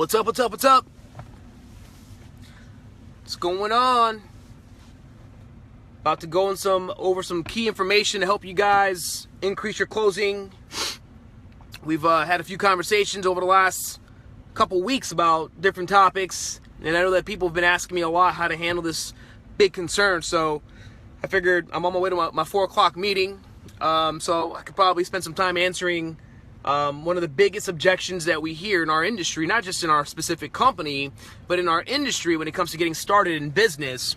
What's up, what's up, what's up? What's going on? About to go over some key information to help you guys increase your closing. We've had a few conversations over the last couple weeks about different topics, and I know that people have been asking me a lot how to handle this big concern, so I figured I'm on my way to my 4 o'clock meeting, so I could probably spend some time answering one of the biggest objections that we hear in our industry, not just in our specific company, but in our industry when it comes to getting started in business.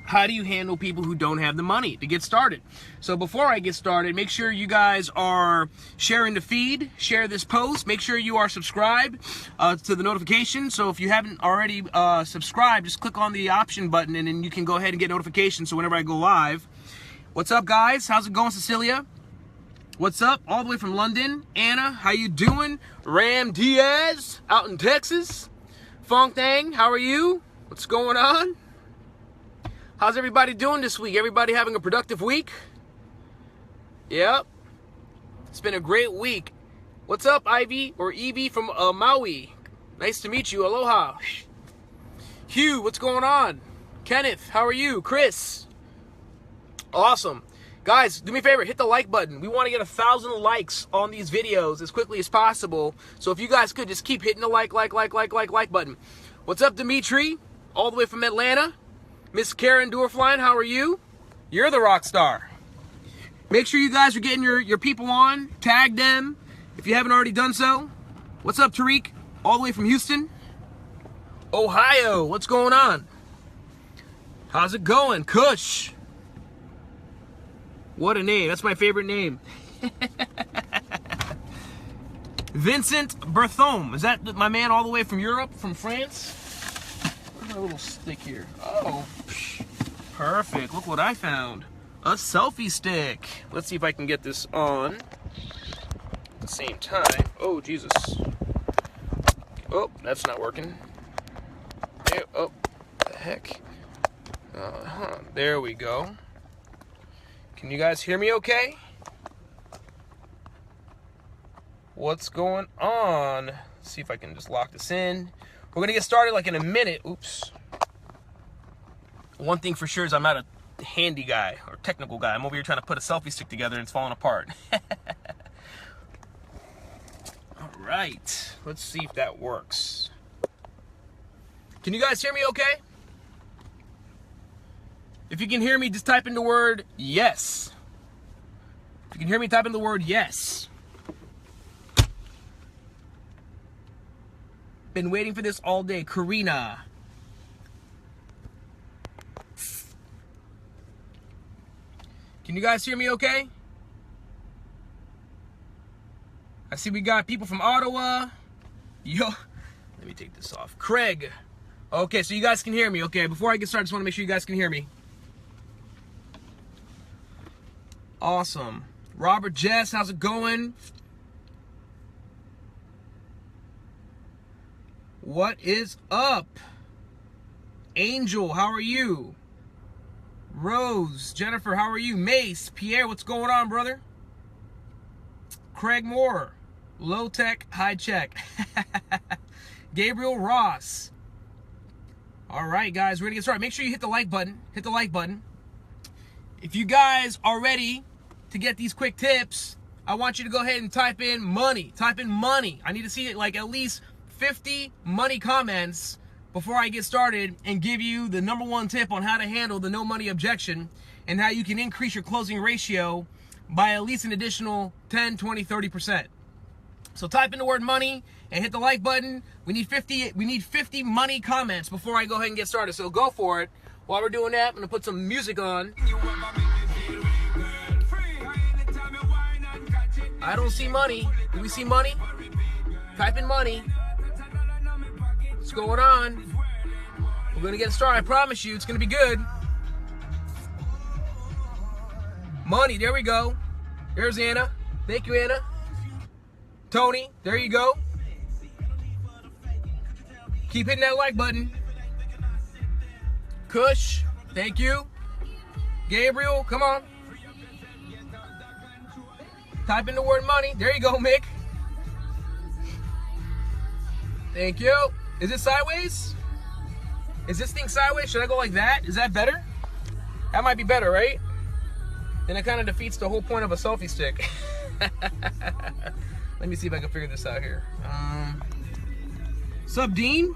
How do you handle people who don't have the money to get started? So before I get started, make sure you guys are sharing the feed, share this post, make sure you are subscribed to the notification. So if you haven't already subscribed, just click on the option button and then you can go ahead and get notifications so whenever I go live. What's up, guys? How's it going, Cecilia? What's up? All the way from London. Anna, how you doing? Ram Diaz out in Texas. Fong Tang, how are you? What's going on? How's everybody doing this week? Everybody having a productive week? Yep. It's been a great week. What's up, Ivy or Evie from Maui? Nice to meet you. Aloha. Hugh, what's going on? Kenneth, how are you? Chris. Awesome. Guys, do me a favor, hit the like button. We want to get 1,000 likes on these videos as quickly as possible. So if you guys could just keep hitting the like button. What's up, Dimitri? All the way from Atlanta. Miss Karen Durfline, how are you? You're the rock star. Make sure you guys are getting your people on. Tag them if you haven't already done so. What's up, Tariq? All the way from Houston. Ohio, what's going on? How's it going? Kush. What a name. That's my favorite name. Vincent Berthome. Is that my man all the way from Europe, from France? Where's my little stick here? Oh, perfect. Look what I found. A selfie stick. Let's see if I can get this on at the same time. Oh, Jesus. Oh, that's not working. Oh, the heck. There we go. Can you guys hear me okay? What's going on? Let's see if I can just lock this in. We're going to get started like in a minute. Oops. One thing for sure is I'm not a handy guy or technical guy. I'm over here trying to put a selfie stick together and it's falling apart. All right. Let's see if that works. Can you guys hear me okay? If you can hear me, just type in the word yes. If you can hear me, type in the word yes. Been waiting for this all day. Karina. Can you guys hear me okay? I see we got people from Ottawa. Yo, let me take this off. Craig. Okay, so you guys can hear me. Okay, before I get started, I just want to make sure you guys can hear me. Awesome. Robert Jess, how's it going? What is up? Angel, how are you? Rose, Jennifer, how are you? Mace, Pierre, what's going on, brother? Craig Moore, low tech, high check. Gabriel Ross. All right, guys, we're gonna get started. Make sure you hit the like button. Hit the like button. If you guys are ready to get these quick tips, I want you to go ahead and type in money. Type in money. I need to see like at least 50 money comments before I get started and give you the #1 tip on how to handle the no money objection and how you can increase your closing ratio by at least an additional 10, 20, 30%. So type in the word money and hit the like button. We need 50 money comments before I go ahead and get started. So go for it. While we're doing that, I'm gonna put some music on. I don't see money. Do we see money? Type in money. What's going on? We're gonna get started. I promise you, it's gonna be good. Money, there we go. There's Anna. Thank you, Anna. Tony, there you go. Keep hitting that like button. Kush, thank you. Gabriel, come on. Type in the word money. There you go, Mick. Thank you. Is it sideways? Is this thing sideways? Should I go like that? Is that better? That might be better, right? Then it kind of defeats the whole point of a selfie stick. Let me see if I can figure this out here. Sup, Dean?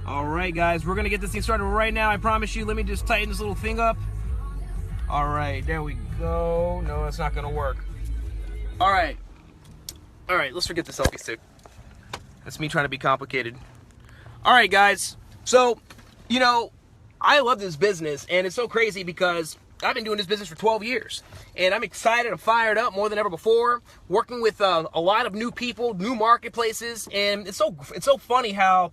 All right, guys, we're gonna get this thing started right now. I promise you. Let me just tighten this little thing up. All right, there we go. No, it's not gonna work. All right, let's forget the selfie stick. That's me trying to be complicated. All right, guys. So, you know, I love this business, and it's so crazy because I've been doing this business for 12 years, and I'm excited and fired up more than ever before, working with a lot of new people, new marketplaces, and it's so funny how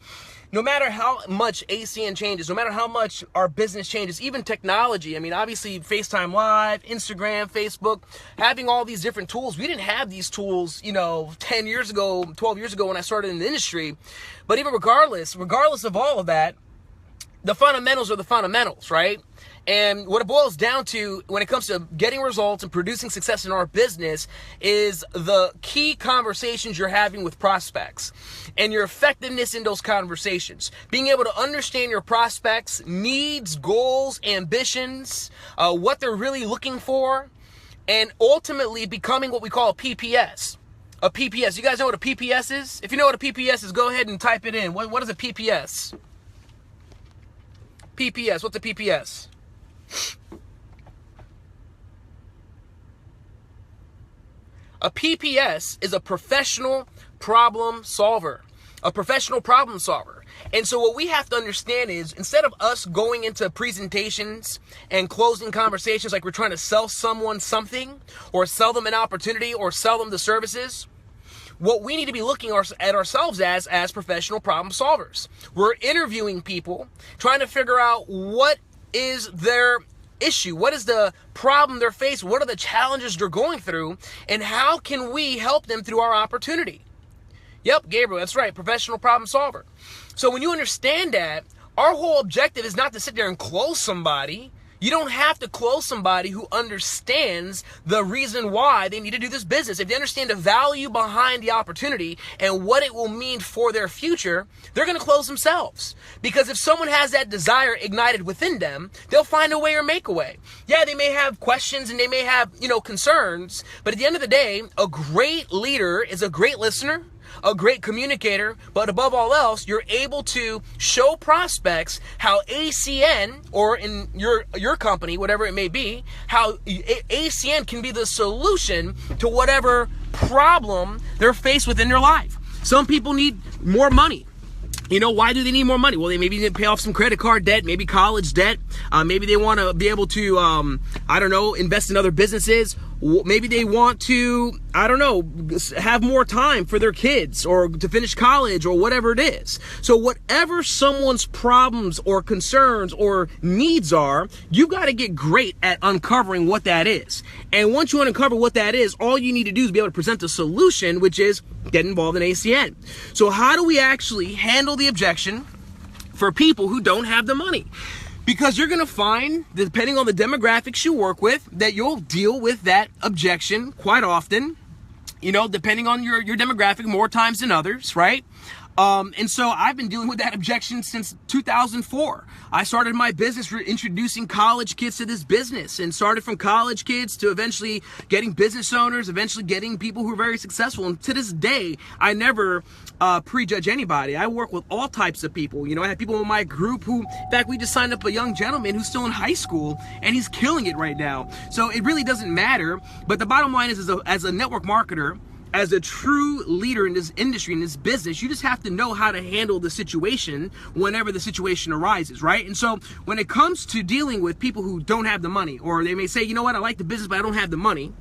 no matter how much ACN changes, no matter how much our business changes, even technology, I mean, obviously FaceTime Live, Instagram, Facebook, having all these different tools. We didn't have these tools, you know, 10 years ago, 12 years ago when I started in the industry. But even regardless of all of that, the fundamentals are the fundamentals, right? And what it boils down to when it comes to getting results and producing success in our business is the key conversations you're having with prospects and your effectiveness in those conversations. Being able to understand your prospects' needs, goals, ambitions, what they're really looking for, and ultimately becoming what we call a PPS. A PPS. You guys know what a PPS is? If you know what a PPS is, go ahead and type it in. What is a PPS? PPS. What's a PPS? A PPS is a professional problem solver. A professional problem solver. And so what we have to understand is instead of us going into presentations and closing conversations like we're trying to sell someone something or sell them an opportunity or sell them the services, what we need to be looking at ourselves as professional problem solvers. We're interviewing people, trying to figure out what is their issue, what is the problem they're facing, what are the challenges they're going through, and how can we help them through our opportunity. Yep, Gabriel, that's right, professional problem solver. So when you understand that, our whole objective is not to sit there and close somebody. You don't have to close somebody who understands the reason why they need to do this business. If they understand the value behind the opportunity and what it will mean for their future, they're going to close themselves. Because if someone has that desire ignited within them, they'll find a way or make a way. Yeah, they may have questions and they may have, concerns, but at the end of the day, a great leader is a great listener, a great communicator, but above all else, you're able to show prospects how ACN, or in your company, whatever it may be, how ACN can be the solution to whatever problem they're faced with in their life. Some people need more money. Why do they need more money? Well, they maybe need to pay off some credit card debt, maybe college debt. Maybe they want to be able to, invest in other businesses. Maybe they want to, have more time for their kids or to finish college or whatever it is. So whatever someone's problems or concerns or needs are, you've got to get great at uncovering what that is. And once you uncover what that is, all you need to do is be able to present a solution, which is get involved in ACN. So how do we actually handle the objection for people who don't have the money? Because you're going to find, depending on the demographics you work with, that you'll deal with that objection quite often, depending on your demographic, more times than others, right? And so I've been dealing with that objection since 2004. I started my business introducing college kids to this business, and started from college kids to eventually getting business owners, eventually getting people who are very successful. And to this day, I never prejudge anybody. I work with all types of people. I have people in my group who, in fact, we just signed up a young gentleman who's still in high school, and he's killing it right now. So it really doesn't matter. But the bottom line is, as a network marketer, as a true leader in this industry, in this business, you just have to know how to handle the situation whenever the situation arises, right? And so when it comes to dealing with people who don't have the money, or they may say, I like the business, but I don't have the money,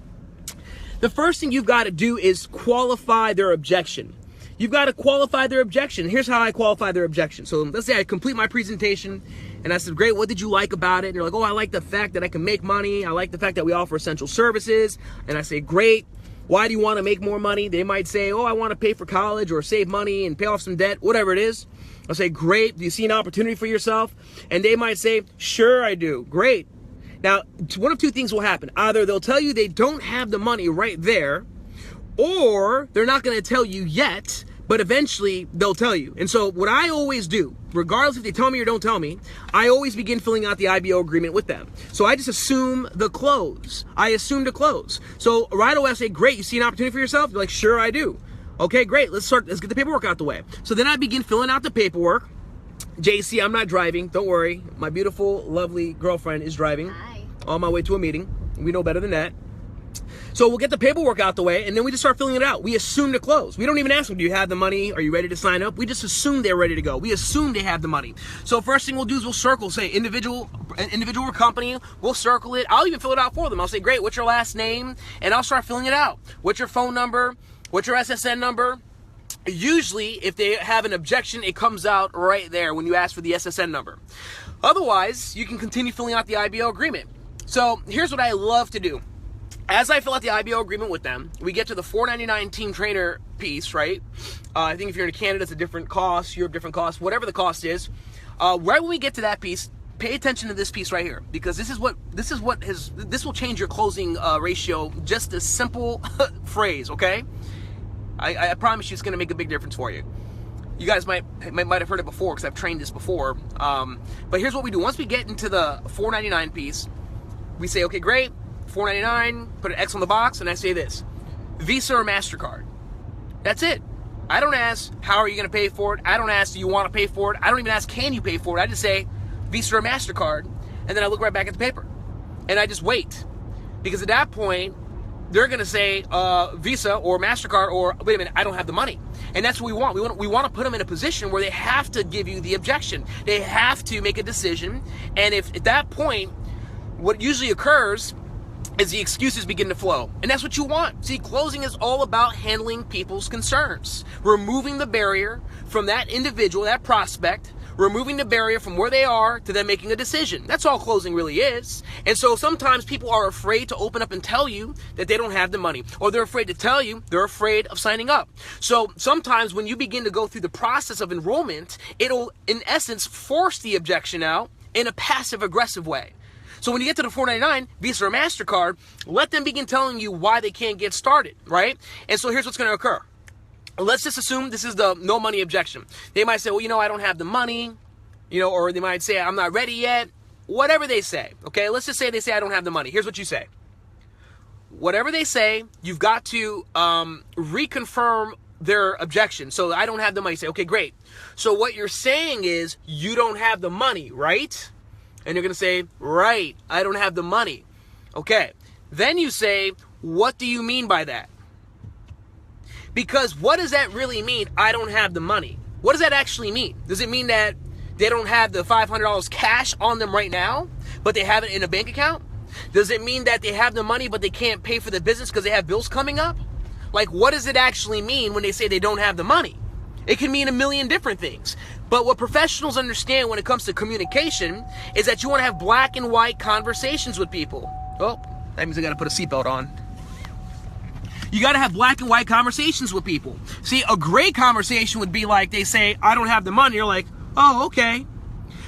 the first thing you've got to do is qualify their objection. You've got to qualify their objection. Here's how I qualify their objection. So let's say I complete my presentation and I said, great, what did you like about it? And they're like, I like the fact that I can make money. I like the fact that we offer essential services. And I say, great. Why do you want to make more money? They might say, I want to pay for college or save money and pay off some debt, whatever it is. I'll say, great. Do you see an opportunity for yourself? And they might say, sure, I do. Great. Now, one of two things will happen. Either they'll tell you they don't have the money right there, or they're not going to tell you yet but eventually they'll tell you. And so what I always do, regardless if they tell me or don't tell me, I always begin filling out the IBO agreement with them. So I just assume the close. I assume to close. So right away I say, great, you see an opportunity for yourself? They're like, sure I do. Okay, great, let's get the paperwork out the way. So then I begin filling out the paperwork. JC, I'm not driving, don't worry. My beautiful, lovely girlfriend is driving. Hi. On my way to a meeting. We know better than that. So we'll get the paperwork out the way, and then we just start filling it out. We assume to close. We don't even ask them, do you have the money? Are you ready to sign up? We just assume they're ready to go. We assume they have the money. So first thing we'll do is we'll circle, say individual or company. We'll circle it. I'll even fill it out for them. I'll say, great, what's your last name? And I'll start filling it out. What's your phone number? What's your SSN number? Usually, if they have an objection, it comes out right there when you ask for the SSN number. Otherwise, you can continue filling out the IBO agreement. So here's what I love to do. As I fill out the IBO agreement with them, we get to the $4.99 team trainer piece, right? I think if you're in Canada, it's a different cost, Europe, different cost, whatever the cost is. Right when we get to that piece, pay attention to this piece right here, because this will change your closing ratio. Just a simple phrase, okay? I promise you, it's going to make a big difference for you. You guys might have heard it before because I've trained this before. But here's what we do. Once we get into the $4.99 piece, we say, okay, great. $4.99, put an X on the box, and I say this: Visa or MasterCard. That's it. I don't ask, how are you going to pay for it? I don't ask, do you want to pay for it? I don't even ask, can you pay for it? I just say, Visa or MasterCard, and then I look right back at the paper. And I just wait. Because at that point, they're going to say Visa or MasterCard, or wait a minute, I don't have the money. And that's what we want. We want to put them in a position where they have to give you the objection. They have to make a decision. And if at that point, what usually occurs is the excuses begin to flow. And that's what you want. See, closing is all about handling people's concerns. Removing the barrier from that individual, that prospect, removing the barrier from where they are to them making a decision. That's all closing really is. And so sometimes people are afraid to open up and tell you that they don't have the money, or they're afraid to tell you they're afraid of signing up. So sometimes when you begin to go through the process of enrollment, it'll in essence force the objection out in a passive aggressive way. So when you get to the $4.99, Visa or MasterCard, let them begin telling you why they can't get started, right? And so here's what's going to occur. Let's just assume this is the no money objection. They might say, well, I don't have the money, or they might say, I'm not ready yet. Whatever they say, okay? Let's just say they say, I don't have the money. Here's what you say. Whatever they say, you've got to reconfirm their objection. So I don't have the money. Say, okay, great. So what you're saying is you don't have the money, right? And you're going to say, right, I don't have the money. Okay. Then you say, what do you mean by that? Because what does that really mean, I don't have the money? What does that actually mean? Does it mean that they don't have the $500 cash on them right now, but they have it in a bank account? Does it mean that they have the money, but they can't pay for the business because they have bills coming up? Like, what does it actually mean when they say they don't have the money? It can mean a million different things. But what professionals understand when it comes to communication is that you want to have black and white conversations with people. Oh, that means I got to put a seatbelt on. You got to have black and white conversations with people. See, a great conversation would be like they say, I don't have the money. You're like, oh, okay.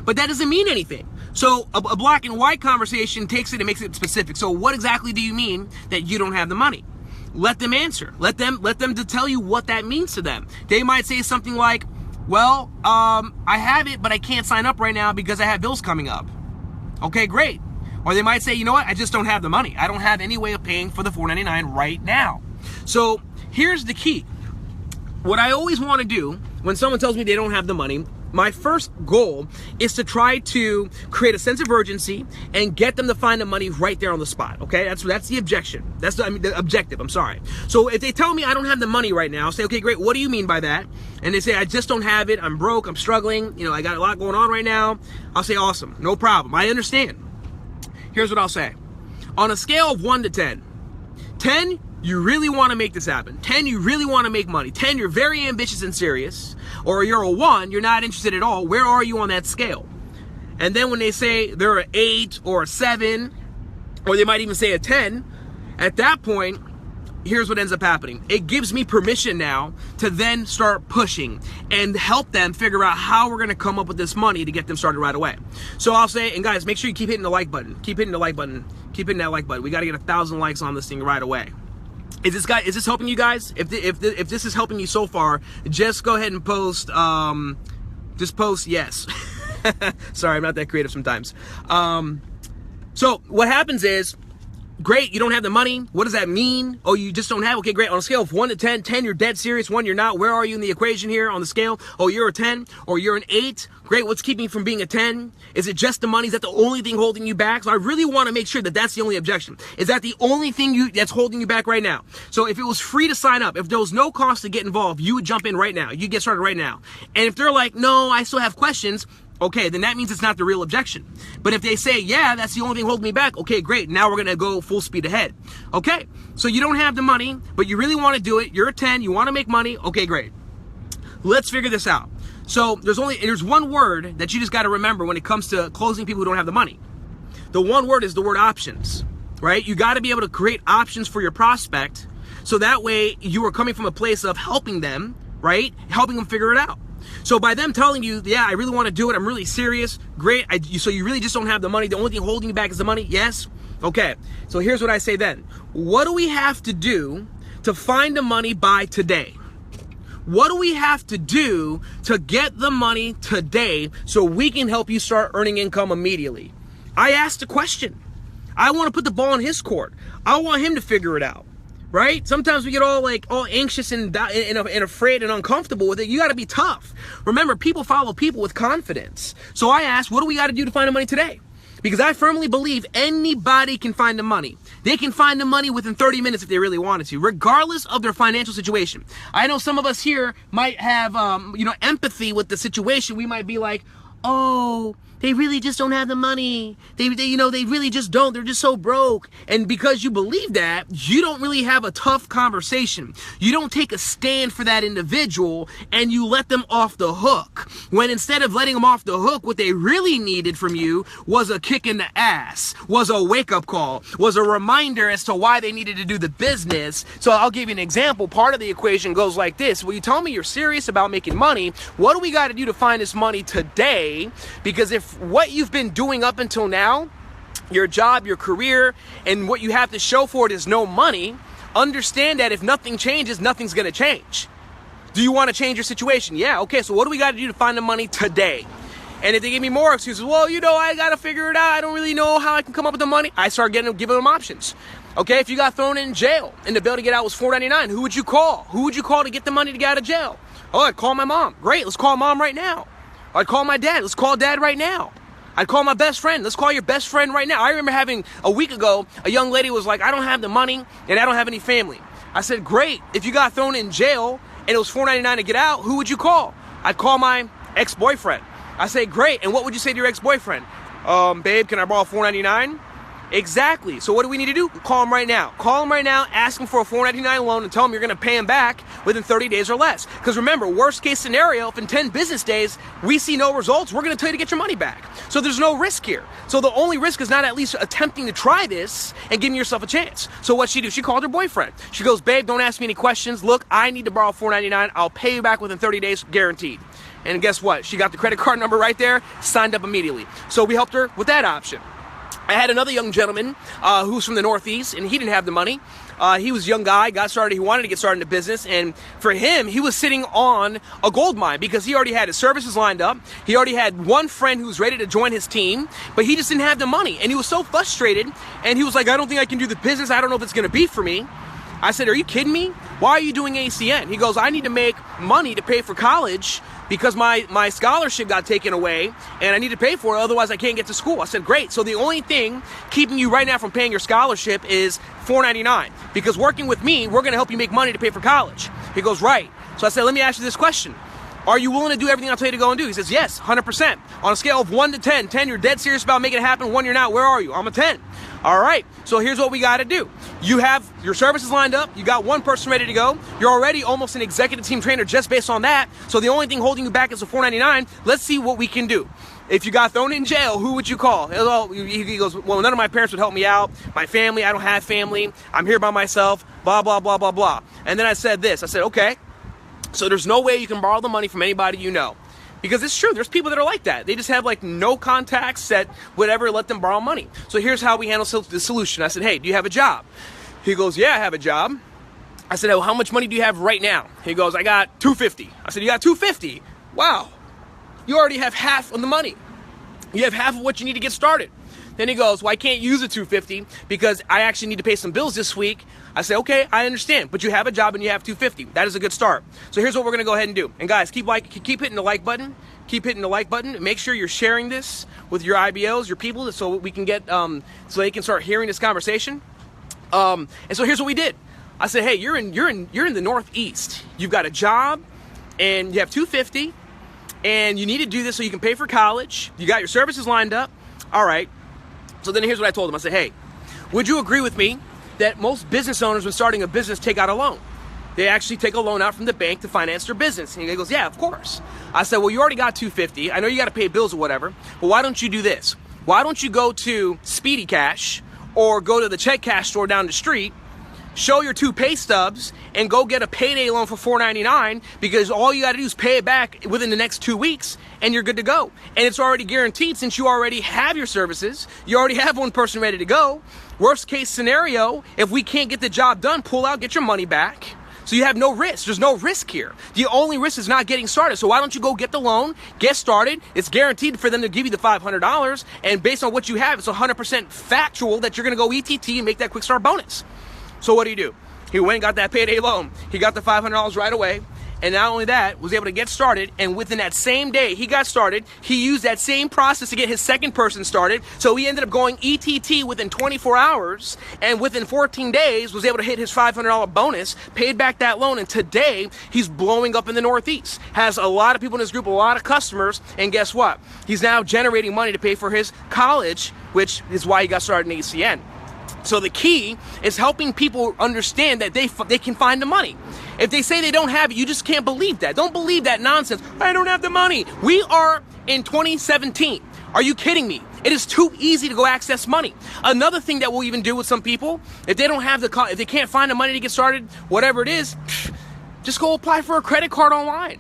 But that doesn't mean anything. So a black and white conversation takes it and makes it specific. So what exactly do you mean that you don't have the money? Let them answer. Let them to tell you what that means to them. They might say something like, well, I have it, but I can't sign up right now because I have bills coming up. Okay, great. Or they might say, you know what, I just don't have the money. I don't have any way of paying for the $4.99 right now. So here's the key. What I always want to do when someone tells me they don't have the money, my first goal is to try to create a sense of urgency and get them to find the money right there on the spot. Okay, that's the objection. That's the objective. I'm sorry. So if they tell me I don't have the money right now, I'll say, okay, great. What do you mean by that? And they say, I just don't have it. I'm broke. I'm struggling. I got a lot going on right now. I'll say, awesome. No problem. I understand. Here's what I'll say. On a scale of 1 to 10, 10, you really want to make this happen. 10, you really want to make money. 10, you're very ambitious and serious. Or you're a 1, you're not interested at all. Where are you on that scale? And then when they say they're an 8 or a 7, or they might even say a 10, at that point, here's what ends up happening. It gives me permission now to then start pushing and help them figure out how we're going to come up with this money to get them started right away. So I'll say, and guys, make sure you keep hitting the like button. Keep hitting the like button. Keep hitting that like button. We got to get 1,000 likes on this thing right away. Is this helping you guys? If this is helping you so far, just go ahead and post, just post yes. Sorry, I'm not that creative sometimes. So what happens is, great, you don't have the money. What does that mean? Oh, you just don't have? Okay, great. On a scale of 1 to 10, 10, you're dead serious. 1, you're not. Where are you in the equation here on the scale? Oh, you're a 10 or you're an 8. Great, what's keeping you from being a 10? Is it just the money? Is that the only thing holding you back? So I really want to make sure that that's the only objection. Is that the only thing that's holding you back right now? So if it was free to sign up, if there was no cost to get involved, you would jump in right now. You get started right now. And if they're like, no, I still have questions, okay, then that means it's not the real objection. But if they say, yeah, that's the only thing holding me back, okay, great, now we're gonna go full speed ahead. Okay, so you don't have the money, but you really wanna do it, you're a 10, you wanna make money, okay, great. Let's figure this out. So there's one word that you just gotta remember when it comes to closing people who don't have the money. The one word is the word options, right? You gotta be able to create options for your prospect, so that way you are coming from a place of helping them, right? Helping them figure it out. So by them telling you, yeah, I really want to do it, I'm really serious, great, so you really just don't have the money, the only thing holding you back is the money, yes? Okay, so here's what I say then. What do we have to do to find the money by today? What do we have to do to get the money today so we can help you start earning income immediately? I asked a question. I want to put the ball in his court. I want him to figure it out. Right? Sometimes we get all anxious and afraid and uncomfortable with it. You got to be tough. Remember, people follow people with confidence. So I asked, what do we got to do to find the money today? Because I firmly believe anybody can find the money. They can find the money within 30 minutes if they really wanted to, regardless of their financial situation. I know some of us here might have, empathy with the situation. We might be like, oh, they really just don't have the money. They really just don't. They're just so broke. And because you believe that, you don't really have a tough conversation. You don't take a stand for that individual and you let them off the hook. When instead of letting them off the hook, what they really needed from you was a kick in the ass, was a wake-up call, was a reminder as to why they needed to do the business. So I'll give you an example. Part of the equation goes like this. Well, you tell me you're serious about making money. What do we got to do to find this money today? Because if what you've been doing up until now, your job, your career, and what you have to show for it is no money, understand that if nothing changes, nothing's going to change. Do you want to change your situation? Yeah, okay, so what do we got to do to find the money today? And if they give me more excuses, well, I got to figure it out. I don't really know how I can come up with the money. I start giving them options. Okay, if you got thrown in jail and the bill to get out was $4.99, who would you call? Who would you call to get the money to get out of jail? Oh, I'd call my mom. Great, let's call mom right now. I'd call my dad. Let's call dad right now. I'd call my best friend. Let's call your best friend right now. I remember having a week ago, a young lady was like, I don't have the money and I don't have any family. I said, great. If you got thrown in jail and it was $4.99 to get out, who would you call? I'd call my ex-boyfriend. I say, great. And what would you say to your ex-boyfriend? Babe, can I borrow $4.99? Exactly. So what do we need to do? Call him right now. Call him right now, ask him for a $4.99 loan and tell him you're going to pay him back within 30 days or less. Because remember, worst case scenario, if in 10 business days we see no results, we're going to tell you to get your money back. So there's no risk here. So the only risk is not at least attempting to try this and giving yourself a chance. So what she do? She called her boyfriend. She goes, babe, don't ask me any questions. Look, I need to borrow $4.99. I'll pay you back within 30 days, guaranteed. And guess what? She got the credit card number right there, signed up immediately. So we helped her with that option. I had another young gentleman who's from the Northeast, and he didn't have the money. He was a young guy, got started, he wanted to get started in the business, and for him, he was sitting on a gold mine because he already had his services lined up. He already had one friend who was ready to join his team, but he just didn't have the money, and he was so frustrated, and he was like, I don't think I can do the business. I don't know if it's going to be for me. I said, are you kidding me? Why are you doing ACN? He goes, I need to make money to pay for college because my scholarship got taken away and I need to pay for it, otherwise I can't get to school. I said, great. So the only thing keeping you right now from paying your scholarship is $4.99 because working with me, we're going to help you make money to pay for college. He goes, right. So I said, let me ask you this question. Are you willing to do everything I'll tell you to go and do? He says, yes, 100%. On a scale of 1 to 10, 10, you're dead serious about making it happen. 1, you're not. Where are you? I'm a 10. All right, so here's what we got to do. You have your services lined up. You got one person ready to go. You're already almost an executive team trainer just based on that. So the only thing holding you back is the $4.99. Let's see what we can do. If you got thrown in jail, who would you call? He goes, well, none of my parents would help me out. My family, I don't have family. I'm here by myself, blah, blah, blah, blah, blah. And then I said this. I said, okay, so there's no way you can borrow the money from anybody you know. Because it's true, there's people that are like that. They just have like no contacts that would ever let them borrow money. So here's how we handle the solution. I said, hey, do you have a job? He goes, yeah, I have a job. I said, oh, how much money do you have right now? He goes, I got $250. I said, you got $250? Wow. You already have half of the money. You have half of what you need to get started. Then he goes, well, I can't use the $250 because I actually need to pay some bills this week. I say, okay, I understand, but you have a job and you have $250. That is a good start. So here's what we're gonna go ahead and do. And guys, keep hitting the like button. Keep hitting the like button. Make sure you're sharing this with your IBOs, your people, so we can get, so they can start hearing this conversation. And so here's what we did. I said, hey, you're in the Northeast. You've got a job, and you have $250, and you need to do this so you can pay for college. You got your services lined up. All right. So then here's what I told him. I said, hey, would you agree with me that most business owners, when starting a business, take out a loan? They actually take a loan out from the bank to finance their business. And he goes, yeah, of course. I said, well, you already got $250. I know you got to pay bills or whatever, but why don't you do this? Why don't you go to Speedy Cash or go to the check cash store down the street, show your 2 pay stubs, and go get a payday loan for $4.99, because all you got to do is pay it back within the next 2 weeks, and you're good to go. And it's already guaranteed, since you already have your services. You already have one person ready to go. Worst case scenario, if we can't get the job done, pull out, get your money back. So you have no risk. There's no risk here. The only risk is not getting started. So why don't you go get the loan, get started? It's guaranteed for them to give you the $500, and based on what you have, it's 100% factual that you're going to go ETT and make that quick start bonus. So what do? He went and got that payday loan. He got the $500 right away. And not only that, was able to get started. And within that same day he got started, he used that same process to get his second person started. So he ended up going ETT within 24 hours. And within 14 days was able to hit his $500 bonus, paid back that loan. And today he's blowing up in the Northeast. Has a lot of people in his group, a lot of customers. And guess what? He's now generating money to pay for his college, which is why he got started in ACN. So the key is helping people understand that they can find the money. If they say they don't have it, you just can't believe that. Don't believe that nonsense. I don't have the money. We are in 2017. Are you kidding me? It is too easy to go access money. Another thing that we'll even do with some people, if they don't have if they can't find the money to get started, whatever it is, just go apply for a credit card online.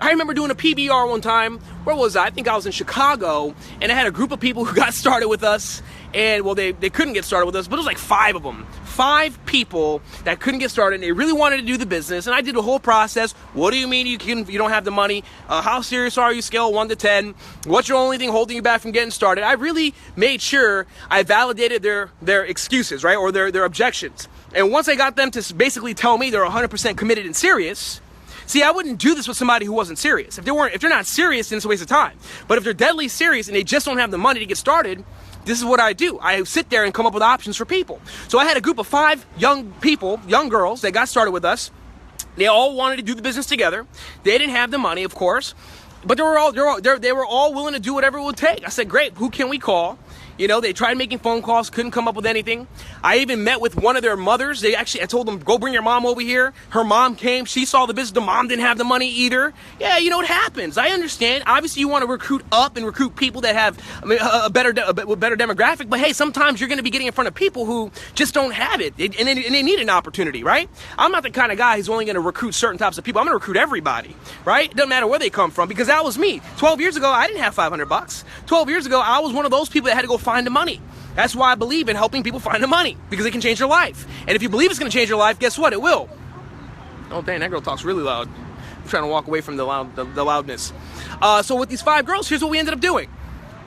I remember doing a PBR one time. Where was I? I think I was in Chicago, and I had a group of people who got started with us. And well, they couldn't get started with us, but it was like 5 of them. 5 people that couldn't get started, and they really wanted to do the business. And I did the whole process. What do you mean you don't have the money? How serious are you? Scale 1 to 10. What's your only thing holding you back from getting started? I really made sure I validated their excuses, right, or their objections. And once I got them to basically tell me they're 100% committed and serious. See, I wouldn't do this with somebody who wasn't serious. If they're not serious, then it's a waste of time. But if they're deadly serious and they just don't have the money to get started, this is what I do. I sit there and come up with options for people. So I had a group of 5 young people, young girls, that got started with us. They all wanted to do the business together. They didn't have the money, of course, but they were all willing to do whatever it would take. I said, great, who can we call? You know, they tried making phone calls, couldn't come up with anything. I even met with one of their mothers. I told them, go bring your mom over here. Her mom came. She saw the business. The mom didn't have the money either. Yeah, you know, it happens. I understand. Obviously, you want to recruit up and recruit people that have a better demographic. But hey, sometimes you're going to be getting in front of people who just don't have it, and they need an opportunity, right? I'm not the kind of guy who's only going to recruit certain types of people. I'm going to recruit everybody, right? It doesn't matter where they come from, because that was me. 12 years ago, I didn't have $500. 12 years ago, I was one of those people that had to go find the money. That's why I believe in helping people find the money, because it can change their life. And if you believe it's going to change your life, guess what? It will. Oh, dang, that girl talks really loud. I'm trying to walk away from the loudness. So with these 5 girls, here's what we ended up doing.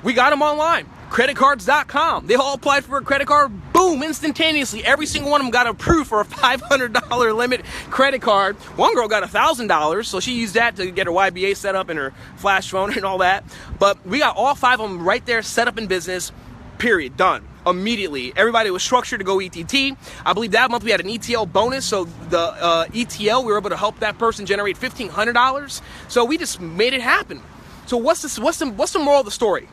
We got them online. Creditcards.com. They all applied for a credit card. Boom, instantaneously. Every single one of them got approved for a $500 limit credit card. One girl got $1,000, so she used that to get her YBA set up and her flash phone and all that. But we got all 5 of them right there set up in business. Period. Done. Immediately. Everybody was structured to go ETT. I believe that month we had an ETL bonus, so the ETL, we were able to help that person generate $1,500. So we just made it happen. So what's the moral of the story?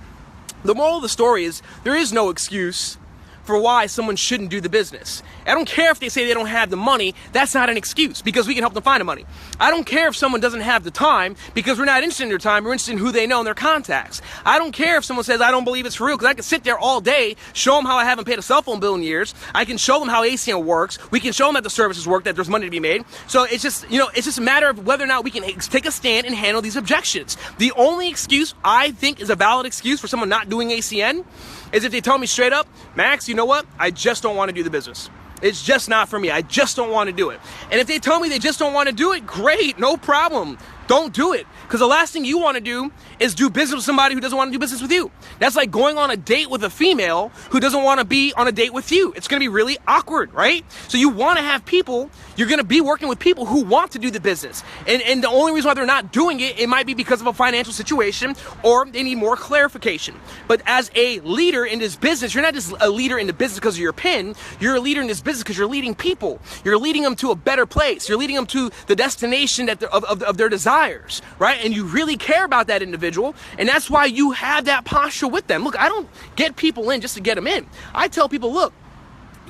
The moral of the story is there is no excuse for why someone shouldn't do the business. I don't care if they say they don't have the money. That's not an excuse, because we can help them find the money. I don't care if someone doesn't have the time, because we're not interested in their time. We're interested in who they know and their contacts. I don't care if someone says, I don't believe it's for real, because I can sit there all day, show them how I haven't paid a cell phone bill in years. I can show them how ACN works. We can show them that the services work, that there's money to be made. So it's just, it's just a matter of whether or not we can take a stand and handle these objections. The only excuse I think is a valid excuse for someone not doing ACN is if they tell me straight up, Max, you know what? I just don't want to do the business. It's just not for me. I just don't want to do it. And if they tell me they just don't want to do it, great, no problem. Don't do it. Because the last thing you want to do is do business with somebody who doesn't want to do business with you. That's like going on a date with a female who doesn't want to be on a date with you. It's going to be really awkward, right? So you want to have people, you're going to be working with people who want to do the business. And the only reason why they're not doing it, it might be because of a financial situation or they need more clarification. But as a leader in this business, you're not just a leader in the business because of your pin. You're a leader in this business because you're leading people. You're leading them to a better place. You're leading them to the destination that of their desires, right? And you really care about that individual, and that's why you have that posture with them. Look, I don't get people in just to get them in. I tell people, look,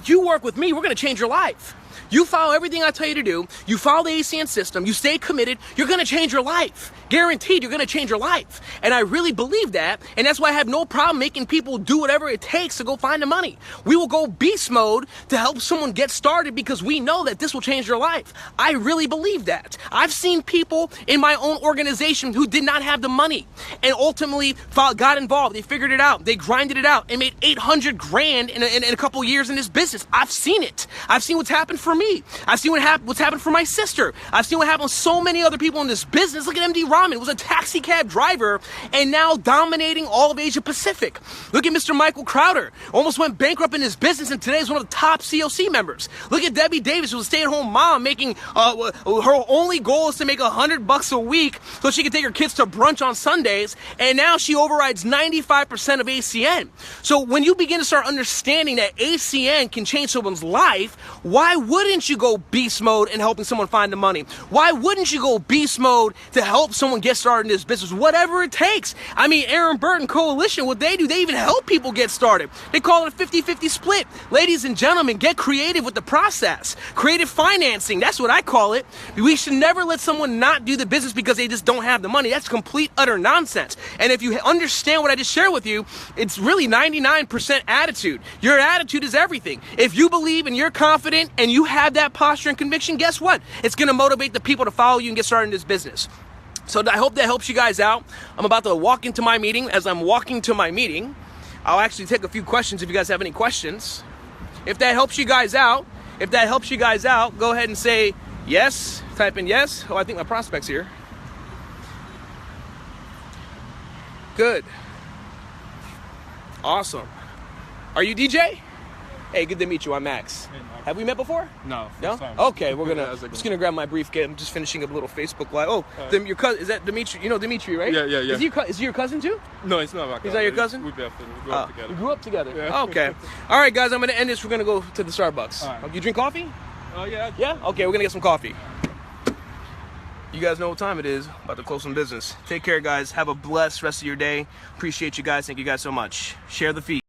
you work with me, we're going to change your life. You follow everything I tell you to do. You follow the ACN system. You stay committed. You're going to change your life. Guaranteed, you're going to change your life. And I really believe that. And that's why I have no problem making people do whatever it takes to go find the money. We will go beast mode to help someone get started because we know that this will change their life. I really believe that. I've seen people in my own organization who did not have the money and ultimately got involved. They figured it out. They grinded it out and made 800 grand in a couple years in this business. I've seen it. I've seen what's happened for me. I've seen what's happened for my sister. I've seen what happened with so many other people in this business. Look at MD Rahman, was a taxi cab driver and now dominating all of Asia Pacific. Look at Mr. Michael Crowder, almost went bankrupt in his business and today is one of the top COC members. Look at Debbie Davis, who's a stay-at-home mom making, her only goal is to make $100 a week so she can take her kids to brunch on Sundays, and now she overrides 95% of ACN. So when you begin to start understanding that ACN can change someone's life, why wouldn't you go beast mode in helping someone find the money? Why wouldn't you go beast mode to help someone get started in this business? Whatever it takes. I mean, Aaron Burton Coalition, what they do, they even help people get started. They call it a 50-50 split. Ladies and gentlemen, get creative with the process. Creative financing, that's what I call it. We should never let someone not do the business because they just don't have the money. That's complete, utter nonsense. And if you understand what I just shared with you, it's really 99% attitude. Your attitude is everything. If you believe and you're confident and you have that posture and conviction, guess what? It's going to motivate the people to follow you and get started in this business. So I hope that helps you guys out. I'm about to walk into my meeting. As I'm walking to my meeting, I'll actually take a few questions if you guys have any questions. If that helps you guys out, go ahead and say yes. Type in yes. Oh, I think my prospect's here. Good. Awesome. Are you DJ? Hey, good to meet you. I'm Max. Hey, Max. Have we met before? No. No? Time. Okay, I'm just gonna grab my briefcase. I'm just finishing up a little Facebook live. Oh, your cousin, is that Dimitri? You know Dimitri, right? Yeah. Is he your cousin too? No, it's not my cousin. He's not your cousin? We grew up together. You grew up together? Yeah. Okay. All right, guys, I'm gonna end this. We're gonna go to the Starbucks. All right. You drink coffee? Oh, yeah. Yeah? Okay, we're gonna get some coffee. You guys know what time it is. About to close some business. Take care, guys. Have a blessed rest of your day. Appreciate you guys. Thank you guys so much. Share the feed.